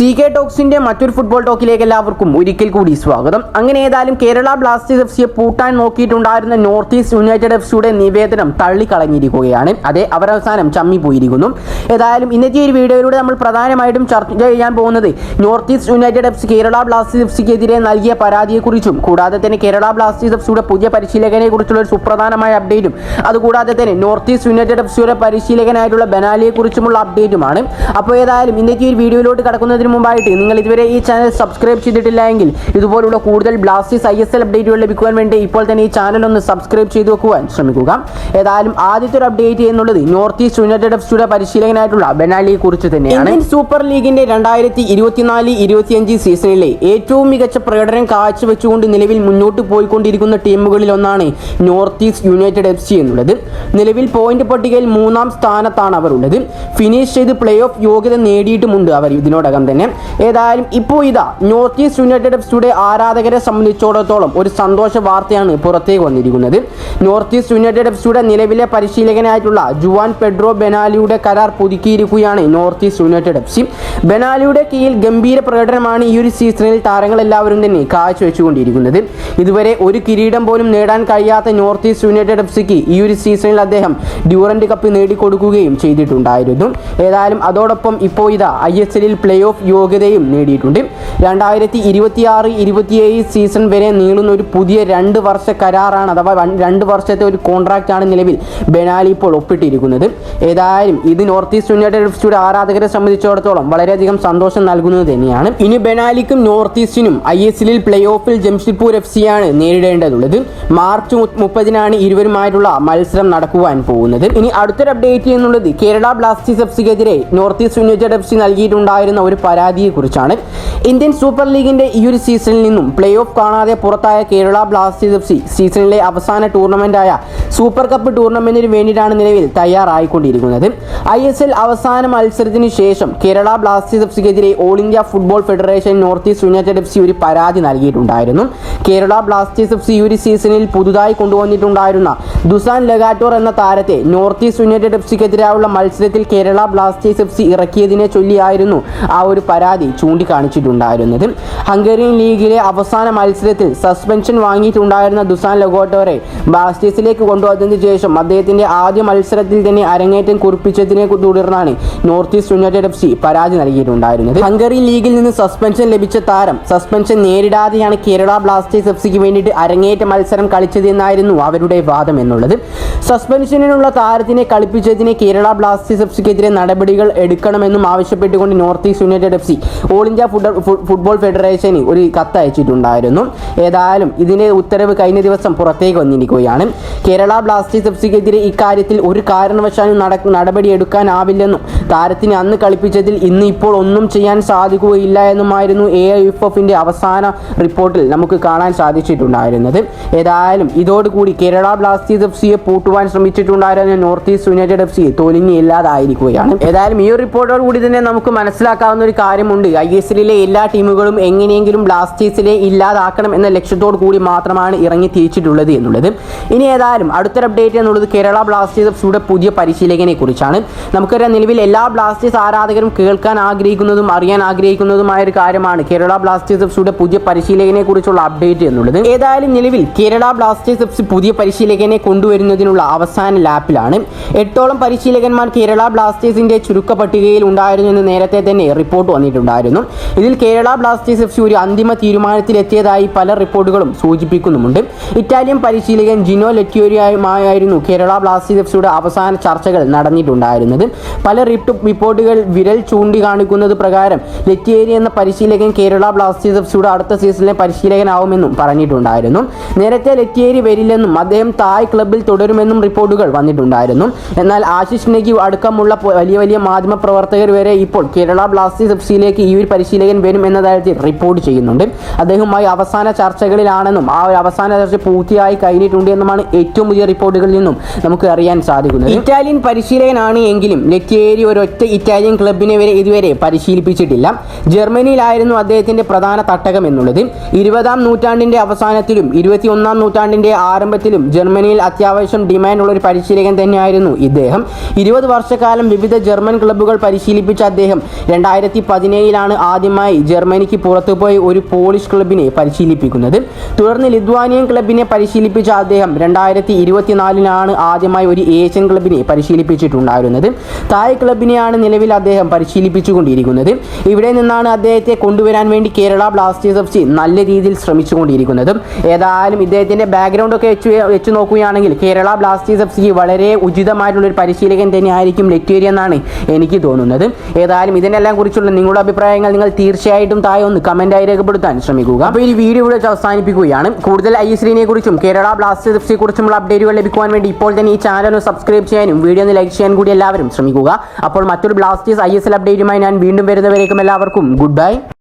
CK ടോക്സിന്റെ മറ്റൊരു football ടോക്കിലേക്ക് എല്ലാവർക്കും ഒരിക്കൽ കൂടി സ്വാഗതം. അങ്ങനെ ഏതായാലും കേരള ബ്ലാസ്റ്റേഴ്സ് എഫ് സിയെ പൂട്ടാൻ നോക്കിയിട്ടുണ്ടായിരുന്ന നോർത്ത് ഈസ്റ്റ് യുണൈറ്റഡ് എഫ് സിയുടെ നിവേദനം തള്ളിക്കളഞ്ഞിരിക്കുകയാണ്. അതെ, അവരവസാനം ചമ്മി പോയിരിക്കുന്നു. ഏതായാലും ഇന്നത്തെ ഒരു വീഡിയോയിലൂടെ നമ്മൾ പ്രധാനമായിട്ടും ചർച്ച ചെയ്യാൻ പോകുന്നത് North East United F C Kerala Blasters F സിക്കെതിരെ നൽകിയ പരാതിയെക്കുറിച്ചും കൂടാതെ തന്നെ കേരള ബ്ലാസ്റ്റേഴ്സ് എഫ് സിയുടെ പുതിയ പരിശീലകനെ കുറിച്ചുള്ള ഒരു സുപ്രധാനമായ അപ്ഡേറ്റും അതുകൂടാതെ തന്നെ നോർത്ത് ഈസ്റ്റ് യുണൈറ്റഡ് എഫ് സിയുടെ പരിശീലകനായിട്ടുള്ള ബെനാലിയെ കുറിച്ചുമുള്ള അപ്ഡേറ്റുമാണ്. അപ്പോൾ ഏതായാലും ഇന്നത്തെ ഈ വീഡിയോയിലോട്ട് കടക്കുന്നതിന് മുമ്പായിട്ട് നിങ്ങൾ ഇതുവരെ ഈ ചാനൽ സബ്സ്ക്രൈബ് ചെയ്തിട്ടില്ല എങ്കിൽ ഇതുപോലുള്ള കൂടുതൽ ബ്ലാസ്റ്റേഴ്സ് ISL അപ്ഡേറ്റുകൾ ലഭിക്കുവാൻ വേണ്ടി ഇപ്പോൾ തന്നെ ഈ ചാനൽ ഒന്ന് സബ്സ്ക്രൈബ് ചെയ്ത് വെക്കുവാൻ ശ്രമിക്കുക. ഏതായാലും ആദ്യത്തെ ഒരു അപ്ഡേറ്റ് എന്നുള്ളത് നോർത്ത് ഈസ്റ്റ് യുണൈറ്റഡ് എഫ് സിയുടെ പരിശീലകനായിട്ടുള്ള ബെനാലിയെ കുറിച്ച് തന്നെയാണ്. ഇന്ത്യൻ സൂപ്പർ ലീഗിന്റെ 2024-25 സീസണിലെ ഏറ്റവും മികച്ച പ്രകടനം കാഴ്ചവെച്ചുകൊണ്ട് നിലവിൽ മുന്നോട്ട് പോയിക്കൊണ്ടിരിക്കുന്ന ടീമുകളിൽ ഒന്നാണ് north East United F C എന്നുള്ളത്. നിലവിൽ പോയിന്റ് പട്ടികയിൽ 3-ാം സ്ഥാനത്താണ് അവർ ഉള്ളത്. ഫിനിഷ് ചെയ്ത് പ്ലേ ഓഫ് യോഗ്യത നേടിയിട്ടുമുണ്ട് അവർ ഇതിനോടകം തന്നെ. ഏതായാലും ഇപ്പോൾ ഇതാ നോർത്ത് ഈസ്റ്റ് യുണൈറ്റഡ് എഫ് സിയുടെ ആരാധകരെ സംബന്ധിച്ചിടത്തോളം ഒരു സന്തോഷ വാർത്തയാണ് പുറത്തേക്ക് വന്നിരിക്കുന്നത്. നോർത്ത് ഈസ്റ്റ് യുണൈറ്റഡ് എഫ് സിയുടെ നിലവിലെ പരിശീലകനായിട്ടുള്ള ജുവാൻ പെഡ്രോ ബെനാലിയുടെ കരാർ പുതുക്കിയിരിക്കുകയാണ് North East United F C. ബെനാലിയുടെ കീഴിൽ ഗംഭീര പ്രകടനമാണ് ഈ ഒരു സീസണിൽ താരങ്ങളെല്ലാവരും തന്നെ കാഴ്ചവെച്ചുകൊണ്ടിരിക്കുന്നത്. ഇതുവരെ ഒരു കിരീടം പോലും നേടാൻ കഴിയാത്ത നോർത്ത് ഈസ്റ്റ് യുണൈറ്റഡ് എഫ് സിക്ക് ഈ ഒരു സീസണിൽ അദ്ദേഹം ഡ്യൂറന്റ് കപ്പ് നേടിക്കൊടുക്കുകയും ചെയ്തിട്ടുണ്ടായിരുന്നു. ഏതായാലും അതോടൊപ്പം ഇപ്പോൾ ഇതാ ISL പ്ലേ ഓഫ് യോഗ്യതയും നേടിയിട്ടുണ്ട്. 2026-27 സീസൺ വരെ നീളുന്ന ഒരു പുതിയ 2 വർഷ കരാറാണ്, അഥവാ 2 വർഷത്തെ ഒരു കോൺട്രാക്റ്റാണ് നിലവിൽ ബെനാലി ഇപ്പോൾ ഒപ്പിട്ടിരിക്കുന്നത്. ഏതായാലും ഇത് നോർത്ത് ഈസ്റ്റ് യുണൈറ്റഡ് എഫ് സിയുടെ ആരാധകരെ സംബന്ധിച്ചിടത്തോളം വളരെയധികം സന്തോഷം നൽകുന്നത് തന്നെയാണ്. ഇനി ബെനാലിക്കും നോർത്ത് ഈസ്റ്റിനും ISL പ്ലേ ഓഫിൽ ജംഷഡ്പൂർ എഫ് സിയാണ് നേരിടേണ്ടതുള്ളത്. മാർച്ച് 30-നാണ് ഇരുവരുമായിട്ടുള്ള മത്സരം നടക്കുവാൻ പോകുന്നത്. ഇനി അടുത്തൊരു അപ്ഡേറ്റ് എന്നുള്ളത് കേരള ബ്ലാസ്റ്റേഴ്സ് എഫ് സിക്കെതിരെ North East United F C നൽകിയിട്ടുണ്ടായിരുന്ന ഒരു പരാതിയെ കുറിച്ചാണ്. ഇന്ത്യൻ സൂപ്പർ ലീഗിന്റെ ഈ ഒരു സീസണിൽ നിന്നും പ്ലേ ഓഫ് കാണാതെ പുറത്തായ കേരള ബ്ലാസ്റ്റേഴ്സ് എഫ് സി സീസണിലെ അവസാന ടൂർണമെന്റായ സൂപ്പർ കപ്പ് ടൂർണമെന്റിന് വേണ്ടിയിട്ടാണ് നിലവിൽ തയ്യാറായിക്കൊണ്ടിരിക്കുന്നത്. ISL അവസാന മത്സരത്തിന് ശേഷം കേരള ബ്ലാസ്റ്റേഴ്സ് എഫ് സിക്കെതിരെ All India Football Federation North East United F C ഒരു പരാതി നൽകിയിട്ടുണ്ടായിരുന്നു. കേരള ബ്ലാസ്റ്റേഴ്സ് എഫ് സി ഈ ഒരു സീസണിൽ പുതുതായി കൊണ്ടുവന്നിട്ടുണ്ടായിരുന്ന ദുസാൻ ലഗാറ്റോർ എന്ന താരത്തെ നോർത്ത് ഈസ്റ്റ് യുണൈറ്റഡ് എഫ് സിക്കെതിരായുള്ള മത്സരത്തിൽ കേരള ബ്ലാസ്റ്റേഴ്സ് എഫ് സി ഇറക്കിയതിനെ ചൊല്ലിയായിരുന്നു ആ ഒരു പരാതി ചൂണ്ടിക്കാണിച്ചിട്ടുണ്ടായിരുന്നത്. ഹംഗേറിയൻ ലീഗിലെ അവസാന മത്സരത്തിൽ സസ്പെൻഷൻ വാങ്ങിയിട്ടുണ്ടായിരുന്ന ദുസാൻ ലഗാറ്റോറെ ബ്ലാസ്റ്റേഴ്സിലേക്ക് കൊണ്ടുവന്നതിന് ശേഷം അദ്ദേഹത്തിന്റെ ആദ്യ മത്സരത്തിൽ തന്നെ അരങ്ങേറ്റം കുറിപ്പിച്ചതിനെ തുടർന്നാണ് North East United F C പരാതി നൽകിയിട്ടുണ്ടായിരുന്നത്. ഹംഗേറിയൻ ലീഗിൽ നിന്ന് സസ്പെൻഷൻ ലഭിച്ച താരം സസ്പെൻഷൻ നേരിടാതെയാണ് കേരള ബ്ലാസ്റ്റേഴ്സ് എഫ് സിക്ക് വേണ്ടിയിട്ട് അരങ്ങേറ്റ മത്സരം കളിച്ചതെന്നായിരുന്നു അവരുടെ വാദം എന്നുള്ളത്. സസ്പെൻഷനിലുള്ള താരത്തിനെ കളിപ്പിച്ചതിന് കേരള ബ്ലാസ്റ്റേഴ്സ് എഫ് സിക്കെതിരെ നടപടികൾ എടുക്കണമെന്നും ആവശ്യപ്പെട്ടുകൊണ്ട് North East United F C All India Football ഫെഡറേഷന് ഒരു കത്ത് അയച്ചിട്ടുണ്ടായിരുന്നു. ഏതായാലും ഇതിന്റെ ഉത്തരവ് കഴിഞ്ഞ ദിവസം പുറത്തേക്ക് വന്നിരിക്കുകയാണ്. കേരള ബ്ലാസ്റ്റേഴ്സ് എഫ് സിക്കെതിരെ ഇക്കാര്യത്തിൽ ഒരു കാരണവശാലും നടപടി എടുക്കാനാവില്ലെന്നും താരത്തിന് അന്ന് കളിപ്പിച്ചതിൽ ഇന്ന് ഇപ്പോൾ ഒന്നും ചെയ്യാൻ സാധിക്കുകയില്ല എന്നുമായിരുന്നു AIFFന്റെ അവസാന റിപ്പോർട്ടിൽ നമുക്ക് കാണാൻ സാധിച്ചിട്ടുണ്ടായിരുന്നത്. ഏതായാലും ഇതോടുകൂടി കേരള ബ്ലാസ്റ്റേഴ്സ് എഫ് സിയെ പൂട്ടുവാൻ ശ്രമിച്ചിട്ടുണ്ടായിരുന്ന North East United F C തോലിഞ്ഞ് ഇല്ലാതായിരിക്കുകയാണ്. ഏതായാലും ഈ ഒരു റിപ്പോർട്ടോട് കൂടി തന്നെ നമുക്ക് മനസ്സിലാക്കാവുന്ന ഒരു കാര്യമുണ്ട്. ISLലെ എല്ലാ ടീമുകളും എങ്ങനെയെങ്കിലും ബ്ലാസ്റ്റേഴ്സിലെ ഇല്ലാതാക്കണം എന്ന ലക്ഷ്യത്തോടു കൂടി മാത്രമാണ് ഇറങ്ങി തിരിച്ചിട്ടുള്ളത് എന്നുള്ളത്. ഇനി ഏതായാലും അടുത്തൊരു അപ്ഡേറ്റ് എന്നുള്ളത് കേരള ബ്ലാസ്റ്റേഴ്സ് എഫ് സിയുടെ പുതിയ പരിശീലകനെ കുറിച്ചാണ്. നമുക്കറിയാം, നിലവിൽ എല്ലാ ബ്ലാസ്റ്റേഴ്സ് ആരാധകരും കേൾക്കാൻ ആഗ്രഹിക്കുന്നതും അറിയാൻ ആഗ്രഹിക്കുന്നതുമായ ഒരു കാര്യമാണ് കേരള ബ്ലാസ്റ്റേഴ്സ് എഫ് സിയുടെ പുതിയ പരിശീലകനെ കുറിച്ചുള്ള അപ്ഡേറ്റ് എന്നുള്ളത്. ഏതായാലും നിലവിൽ കേരള ബ്ലാസ്റ്റേഴ്സ് എഫ് സി പുതിയ പരിശീലകനെ കൊണ്ടുവരുന്നതിനുള്ള അവസാന ലാപ്പിലാണ്. 8ഓളം പരിശീലകന്മാർ കേരള ബ്ലാസ്റ്റേഴ്സിന്റെ ചുരുക്ക പട്ടികയിൽ ഉണ്ടായിരുന്നു എന്ന് നേരത്തെ തന്നെ റിപ്പോർട്ട് വന്നിട്ടുണ്ടായിരുന്നു. ഇതിൽ കേരള ബ്ലാസ്റ്റേഴ്സ് എഫ് സി ഒരു അന്തിമ തീരുമാനത്തിലെത്തിയതായി പല റിപ്പോർട്ടുകളും സൂചിപ്പിക്കുന്നുമുണ്ട്. ഇറ്റാലിയൻ പരിശീലകൻ ജിനോ ലെറ്റിയോരിയുമായിരുന്നു കേരള ബ്ലാസ്റ്റേഴ്സ് എഫ് സിയുടെ അവസാന ചർച്ചകൾ നടന്നിട്ടുണ്ടായിരുന്നത്. പല റിപ്പോർട്ടുകൾ വിരൽ ചൂണ്ടിക്കാണിക്കുന്നത് പ്രകാരം ലെറ്റിയേരി എന്ന പരിശീലകൻ കേരള ബ്ലാസ്റ്റേഴ്സ് എഫ് സിയുടെ അടുത്ത സീസണിലെ പരിശീലകനാവുമെന്നും പറഞ്ഞിട്ടുണ്ടായിരുന്നു. നേരത്തെ ലെറ്റിയേരി വരില്ലെന്നും അദ്ദേഹം തായ് ക്ലബിൽ തുടരുമെന്നും റിപ്പോർട്ടുകൾ വന്നിട്ടുണ്ടായിരുന്നു. എന്നാൽ ആശിഷ് നെഗി അടക്കമുള്ള വലിയ മാധ്യമ പ്രവർത്തകർ വരെ ഇപ്പോൾ കേരള ബ്ലാസ്റ്റേഴ്സ് എഫ് സിയിലേക്ക് ഈ ഒരു പരിശീലകൻ വരും എന്ന തരത്തിൽ റിപ്പോർട്ട് ചെയ്യുന്നുണ്ട്. അദ്ദേഹവുമായി അവസാന ചർച്ചകളിലാണെന്നും ആ ഒരു അവസാന ചർച്ച പൂർത്തിയായി കഴിഞ്ഞിട്ടുണ്ട് എന്നുമാണ് ഏറ്റവും പുതിയ റിപ്പോർട്ടുകളിൽ നിന്നും നമുക്ക് അറിയാൻ സാധിക്കുന്നത്. ഇറ്റാലിയൻ പരിശീലകനാണ് എങ്കിലും ലെറ്റിയേരി ഒരൊറ്റ ഇറ്റാലിയൻ ക്ലബിനെ വരെ ഇതുവരെ പരിശീലിപ്പിച്ചിട്ടില്ല. ജർമ്മനിയിലായിരുന്നു അദ്ദേഹത്തിന്റെ പ്രധാന തട്ടകം എന്നുള്ളത്. 20-ാം നൂറ്റാണ്ടിന്റെ അവസാനത്തിലും 21-ാം നൂറ്റാണ്ടിന്റെ ആരംഭത്തിലും ജർമ്മനിയിൽ അത്യാവശ്യം ഡിമാൻഡുള്ള ഒരു പരിശീലകൻ തന്നെയായിരുന്നു ഇദ്ദേഹം. 20 വർഷക്കാലം വിവിധ ജർമ്മൻ ക്ലബ്ബുകൾ പരിശീലിപ്പിച്ച അദ്ദേഹം 2017-ലാണ് ആദ്യമായി ജർമ്മനിക്ക് പുറത്തുപോയി ഒരു പോളിഷ് ക്ലബിനെ പരിശീലിപ്പിക്കുന്നത്. തുടർന്ന് ലിത്വാനിയൻ ക്ലബിനെ പരിശീലിപ്പിച്ച അദ്ദേഹം 2024-ലാണ് ആദ്യമായി ഒരു ഏഷ്യൻ ക്ലബിനെ പരിശീലിപ്പിച്ചിട്ടുണ്ടായിരുന്നത്. തായ് ക്ലബിനെയാണ് നിലവിൽ അദ്ദേഹം പരിശീലിപ്പിച്ചുകൊണ്ടിരിക്കുന്നത്. ഇവിടെ നിന്നാണ് അദ്ദേഹത്തെ കൊണ്ടുവരാൻ വേണ്ടി കേരള ബ്ലാസ്റ്റേഴ്സ് FC നല്ല രീതിയിൽ ശ്രമിച്ചുകൊണ്ടിരിക്കുന്നത്. ഏതായാലും ഇദ്ദേഹത്തിന്റെ ബാക്ക്ഗ്രൗണ്ട് ഒക്കെ വെച്ച് നോക്കുകയാണെങ്കിൽ കേരള ബ്ലാസ്റ്റേഴ്സ് FC വളരെ ഉചിതമായിട്ടുള്ളൊരു പരിശീലകൻ തന്നെയായിരിക്കും ലെറ്റേരി എന്നാണ് എനിക്ക് തോന്നുന്നത്. ഏതായാലും ഇതിനെല്ലാം കുറിച്ചുള്ള നിങ്ങളുടെ അഭിപ്രായങ്ങൾ നിങ്ങൾ തീർച്ചയായിട്ടും താഴെ ഒന്ന് കമന്റായി രേഖപ്പെടുത്താൻ ശ്രമിക്കുക. അപ്പോൾ ഈ വീഡിയോ ഇവിടെ അവസാനിപ്പിക്കുകയാണ്. കൂടുതൽ ISL കുറിച്ചും കേരള ബ്ലാസ്റ്റേഴ്സ് FC കുറിച്ചുമുള്ള അപ്ഡേറ്റുകൾ ലഭിക്കുവാൻ വേണ്ടി ഇപ്പോൾ തന്നെ ഈ ചാനൽ സബ്സ്ക്രൈബ് ചെയ്യാനും വീഡിയോ ഒന്ന് ലൈക്ക് ചെയ്യാൻ കൂടി എല്ലാവരും ശ്രമിക്കുക. അപ്പോൾ മറ്റൊരു ബ്ലാസ്റ്റേഴ്സ് ISL അപ്ഡേറ്റുമായി ഞാൻ വീണ്ടും വരുന്നവരേക്കും എല്ലാവർക്കും ഗുഡ് ബൈ.